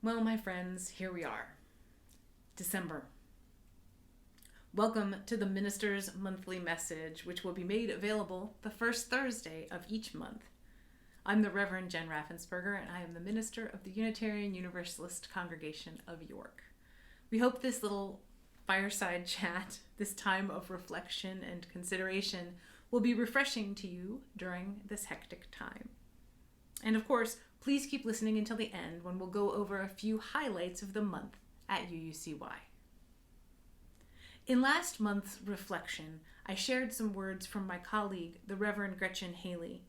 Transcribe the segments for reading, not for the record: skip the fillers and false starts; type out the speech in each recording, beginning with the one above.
Well, my friends, here we are. December. Welcome to the Minister's Monthly Message, which will be made available the first Thursday of each month. I'm the Reverend Jen Raffensperger, and I am the minister of the Unitarian Universalist Congregation of York. We hope this little fireside chat, this time of reflection and consideration, will be refreshing to you during this hectic time. And of course, please keep listening until the end when we'll go over a few highlights of the month at UUCY. In last month's reflection, I shared some words from my colleague, the Reverend Gretchen Haley,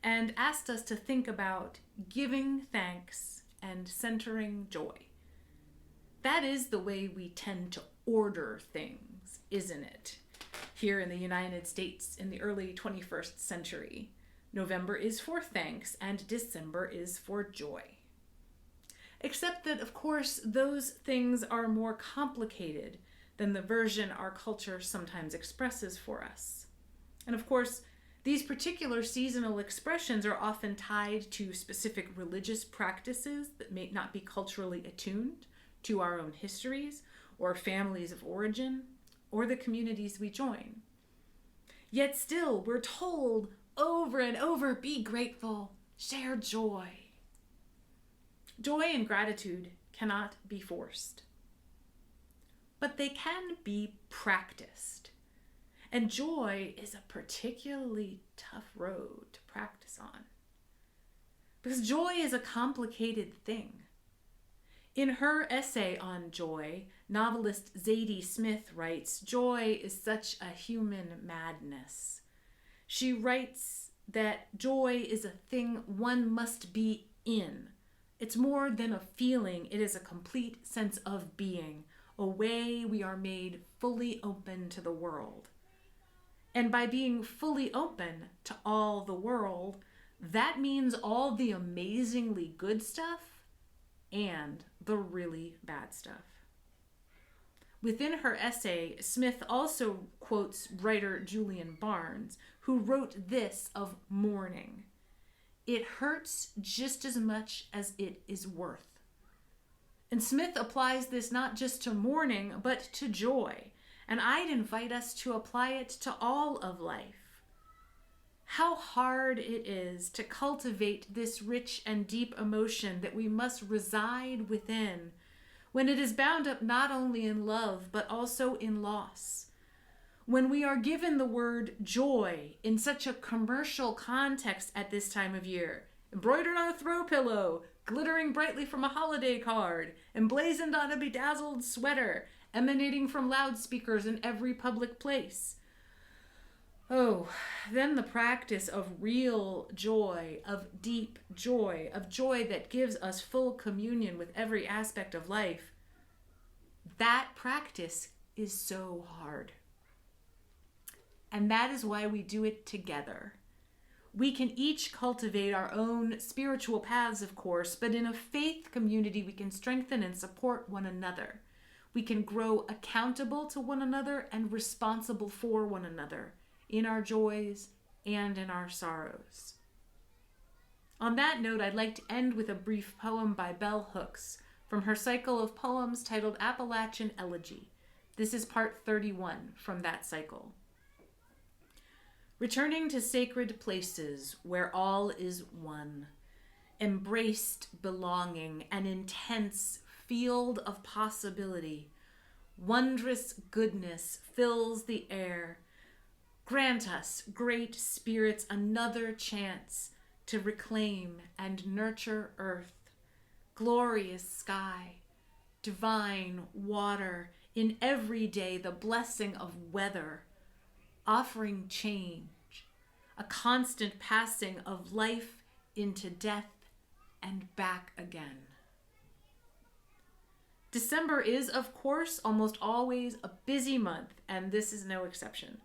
and asked us to think about giving thanks and centering joy. That is the way we tend to order things, isn't it? Here in the United States in the early 21st century. November is for thanks and December is for joy. Except that, of course, those things are more complicated than the version our culture sometimes expresses for us. And of course, these particular seasonal expressions are often tied to specific religious practices that may not be culturally attuned to our own histories or families of origin or the communities we join. Yet still, we're told over and over, be grateful, share joy. Joy and gratitude cannot be forced, but they can be practiced. And joy is a particularly tough road to practice on, because joy is a complicated thing. In her essay on joy, novelist Zadie Smith writes, "Joy is such a human madness." She writes that joy is a thing one must be in. It's more than a feeling, it is a complete sense of being, a way we are made fully open to the world. And by being fully open to all the world, that means all the amazingly good stuff and the really bad stuff. Within her essay, Smith also quotes writer Julian Barnes, who wrote this of mourning: "It hurts just as much as it is worth." And Smith applies this not just to mourning, but to joy. And I'd invite us to apply it to all of life. How hard it is to cultivate this rich and deep emotion that we must reside within, when it is bound up not only in love, but also in loss. When we are given the word joy in such a commercial context at this time of year, embroidered on a throw pillow, glittering brightly from a holiday card, emblazoned on a bedazzled sweater, emanating from loudspeakers in every public place. Oh, then the practice of real joy, of deep joy, of joy that gives us full communion with every aspect of life, that practice is so hard. And that is why we do it together. We can each cultivate our own spiritual paths, of course, but in a faith community, we can strengthen and support one another. We can grow accountable to one another and responsible for one another in our joys and in our sorrows. On that note, I'd like to end with a brief poem by Bell Hooks from her cycle of poems titled Appalachian Elegy. This is part 31 from that cycle. Returning to sacred places where all is one, embraced belonging, an intense field of possibility, wondrous goodness fills the air. Grant us, great spirits, another chance to reclaim and nurture earth, glorious sky, divine water, in every day the blessing of weather, offering change, a constant passing of life into death and back again. December is, of course, almost always a busy month, and this is no exception.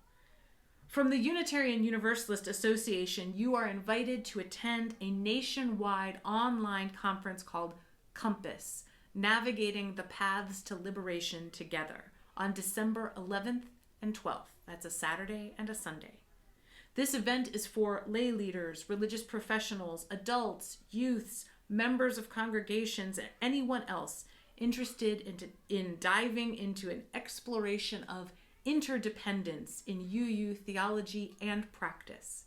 From the Unitarian Universalist Association, you are invited to attend a nationwide online conference called Compass, Navigating the Paths to Liberation Together, on December 11th and 12th. That's a Saturday and a Sunday. This event is for lay leaders, religious professionals, adults, youths, members of congregations, and anyone else interested in diving into an exploration of interdependence in UU theology and practice.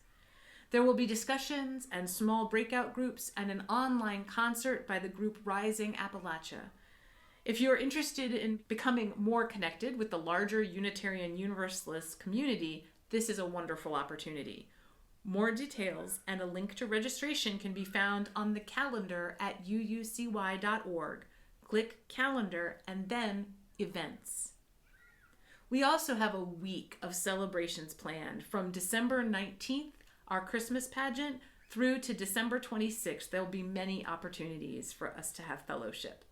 There will be discussions and small breakout groups and an online concert by the group Rising Appalachia. If you're interested in becoming more connected with the larger Unitarian Universalist community, this is a wonderful opportunity. More details and a link to registration can be found on the calendar at uucy.org. Click Calendar and then Events. We also have a week of celebrations planned from December 19th, our Christmas pageant, through to December 26th. There will be many opportunities for us to have fellowship.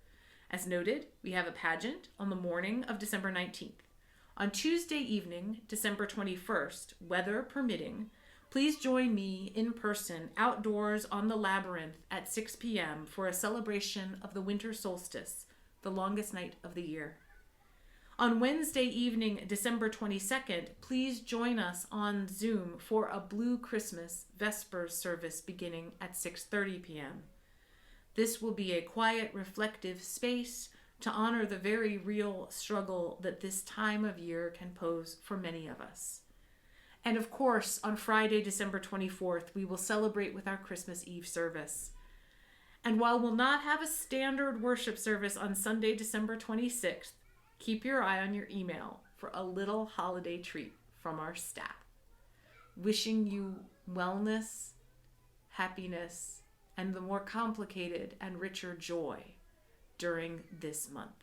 As noted, we have a pageant on the morning of December 19th. On Tuesday evening, December 21st, weather permitting, please join me in person outdoors on the Labyrinth at 6 p.m. for a celebration of the winter solstice, the longest night of the year. On Wednesday evening, December 22nd, please join us on Zoom for a Blue Christmas Vespers service beginning at 6:30 p.m. This will be a quiet, reflective space to honor the very real struggle that this time of year can pose for many of us. And of course, on Friday, December 24th, we will celebrate with our Christmas Eve service. And while we'll not have a standard worship service on Sunday, December 26th, keep your eye on your email for a little holiday treat from our staff. Wishing you wellness, happiness, and the more complicated and richer joy during this month.